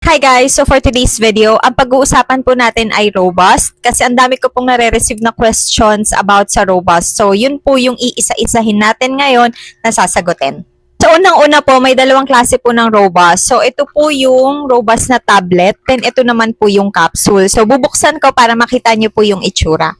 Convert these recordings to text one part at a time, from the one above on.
Hi guys! So for today's video, ang pag-uusapan po natin ay robust kasi ang dami ko pong nare-receive na questions about sa robust. So yun po yung iisa-isahin natin ngayon na sasagutin. So unang-una po, may dalawang klase po ng robust. So ito po yung robust na tablet, then ito naman po yung capsule. So bubuksan ko para makita nyo po yung itsura.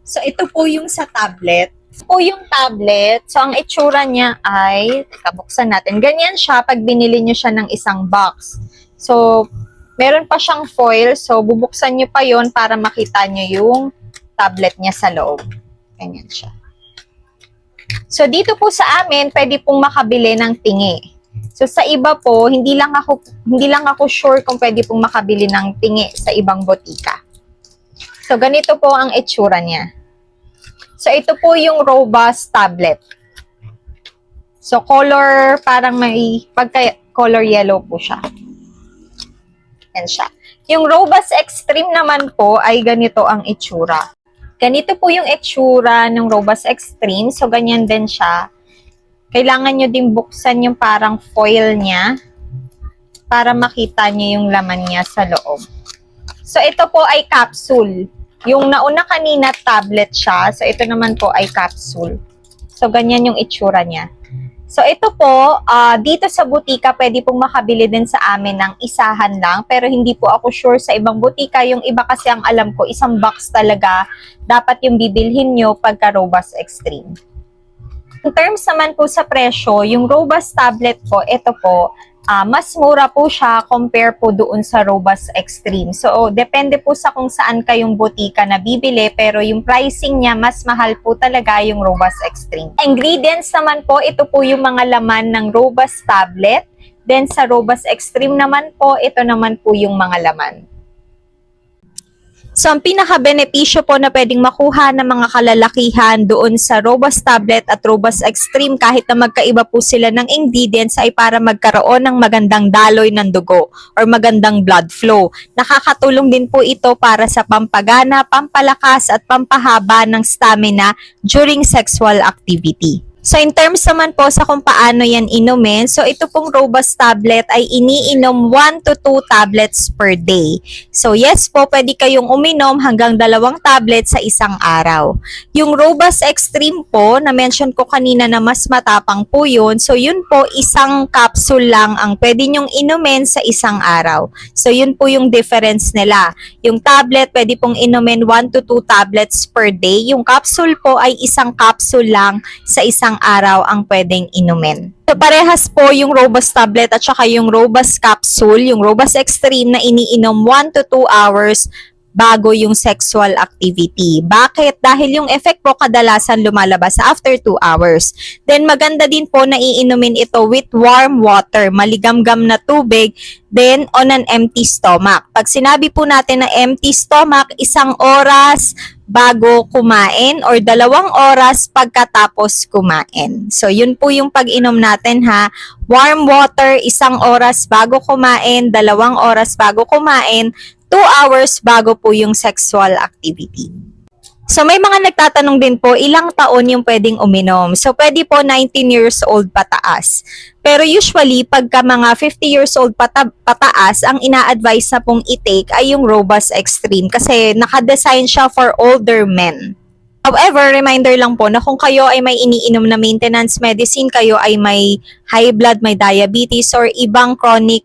So ito po yung sa tablet. Po yung tablet, so ang itsura niya ay, teka, buksan natin. Ganyan siya pag binili nyo siya ng isang box. So, meron pa siyang foil, so bubuksan nyo pa yon para makita nyo yung tablet niya sa loob. Ganyan siya. So, dito po sa amin, pwede pong makabili ng tingi. So, sa iba po, hindi lang ako sure kung pwede pong makabili ng tingi sa ibang botika. So, ganito po ang itsura niya. So, ito po yung robust tablet. So, color, parang may pagka-color yellow po siya. Yan siya. Yung robust extreme naman po ay ganito ang itsura. Ganito po yung itsura ng robust extreme. So, ganyan din siya. Kailangan nyo din buksan yung parang foil niya para makita nyo yung laman niya sa loob. So, ito po ay capsule. Yung nauna kanina, tablet siya. So, ito naman po ay capsule. So, ganyan yung itsura niya. So, ito po, dito sa butika, pwede pong makabili din sa amin ng isahan lang. Pero hindi po ako sure sa ibang butika. Yung iba kasi ang alam ko, isang box talaga dapat yung bibilhin nyo pagka robust extreme. In terms naman po sa presyo, yung robust tablet po, ito po, mas mura po siya compare po doon sa robust extreme. So, depende po sa kung saan kayong butika na bibili, pero yung pricing niya, mas mahal po talaga yung robust extreme. Ingredients naman po, ito po yung mga laman ng robust tablet. Then, sa robust extreme naman po, ito naman po yung mga laman. So, ang pinaka-benepisyo po na pwedeng makuha ng mga kalalakihan doon sa robust tablet at robust extreme kahit na magkaiba po sila ng ingredients ay para magkaroon ng magandang daloy ng dugo or magandang blood flow. Nakakatulong din po ito para sa pampagana, pampalakas at pampahaba ng stamina during sexual activity. So, in terms naman po sa kung paano yan inumin, so ito pong robust tablet ay iniinom 1 to 2 tablets per day. So, yes po, pwede kayong uminom hanggang 2 tablets sa isang araw. Yung robust extreme po, na-mention ko kanina na mas matapang po yun. So, yun po, isang capsule lang ang pwede nyong inumin sa isang araw. So, yun po yung difference nila. Yung tablet, pwede pong inumin 1 to 2 tablets per day. Yung capsule po ay isang capsule lang sa isang araw ang pwedeng inumin. So, parehas po yung robust tablet at saka yung robust capsule, yung robust extreme na iniinom 1 to 2 hours bago yung sexual activity. Bakit? Dahil yung effect po kadalasan lumalabas after 2 hours. Then maganda din po na iinumin ito with warm water, maligamgam na tubig, then on an empty stomach. Pag sinabi po natin na empty stomach, 1 oras bago kumain or 2 oras pagkatapos kumain. So, yun po yung pag-inom natin ha. Warm water, 1 oras bago kumain, 2 oras bago kumain, 2 hours bago po yung sexual activity. So, may mga nagtatanong din po, ilang taon yung pwedeng uminom? So, pwede po 19 years old pataas. Pero usually, pagka mga 50 years old pataas, ang ina-advise na pong i-take ay yung robust extreme kasi nakadesign siya for older men. However, reminder lang po na kung kayo ay may iniinom na maintenance medicine, kayo ay may high blood, may diabetes, or ibang chronic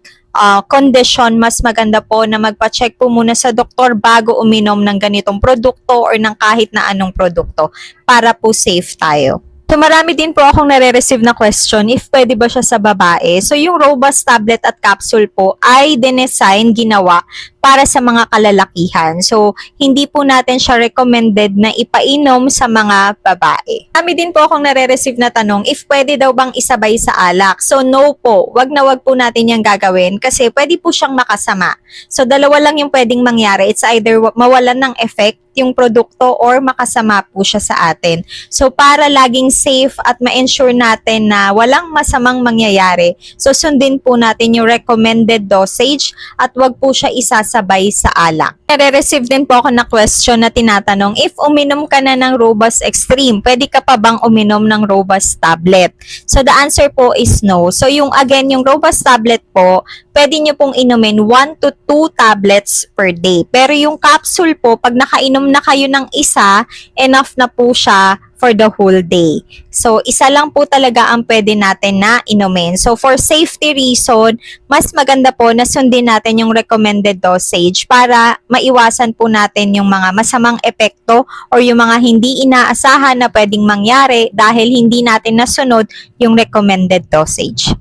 condition, mas maganda po na magpa-check po muna sa doktor bago uminom ng ganitong produkto or ng kahit na anong produkto para po safe tayo. So, marami din po akong nare-receive na question if pwede ba siya sa babae. So, yung robust tablet at capsule po ay dinesign, ginawa para sa mga kalalakihan. So, hindi po natin siya recommended na ipainom sa mga babae. Marami din po akong nare-receive na tanong if pwede daw bang isabay sa alak. So, no po. Wag na wag po natin yung gagawin kasi pwede po siyang makasama. So, dalawa lang yung pwedeng mangyari. It's either mawalan ng effect yung produkto or makasama po siya sa atin. So, para laging safe at ma-ensure natin na walang masamang mangyayari, so sundin po natin yung recommended dosage at wag po siya isasama kasabay sa alak. Nare-receive din po ako na question na tinatanong, if uminom ka na ng Robust Extreme, pwede ka pa bang uminom ng Robust tablet? So the answer po is no. So yung yung Robust tablet po, pwede nyo pong inumin 1 to 2 tablets per day. Pero yung capsule po, pag nakainom na kayo ng isa, enough na po siya for the whole day. So, isa lang po talaga ang pwede natin na inumin. So, for safety reason, mas maganda po na sundin natin yung recommended dosage para maiwasan po natin yung mga masamang epekto or yung mga hindi inaasahan na pwedeng mangyari dahil hindi natin nasunod yung recommended dosage.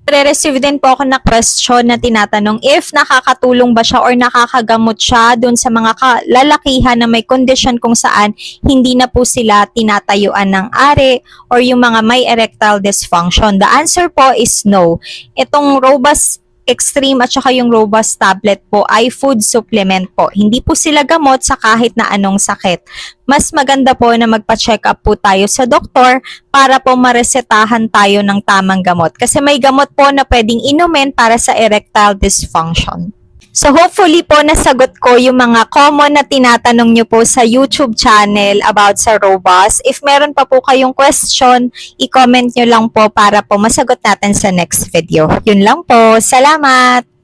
Re-receive din po ako na question na tinatanong if nakakatulong ba siya or nakakagamot siya dun sa mga lalakihan na may condition kung saan hindi na po sila tinatayuan ng ari or yung mga may erectile dysfunction. The answer po is no. Itong Robust Extreme at saka yung Robust tablet po ay food supplement po. Hindi po sila gamot sa kahit na anong sakit. Mas maganda po na magpa-check up po tayo sa doktor para po maresetahan tayo ng tamang gamot. Kasi may gamot po na pwedeng inumin para sa erectile dysfunction. So hopefully po nasagot ko yung mga common na tinatanong nyo po sa YouTube channel about sa Robust. If meron pa po kayong question, i-comment nyo lang po para po masagot natin sa next video. Yun lang po. Salamat!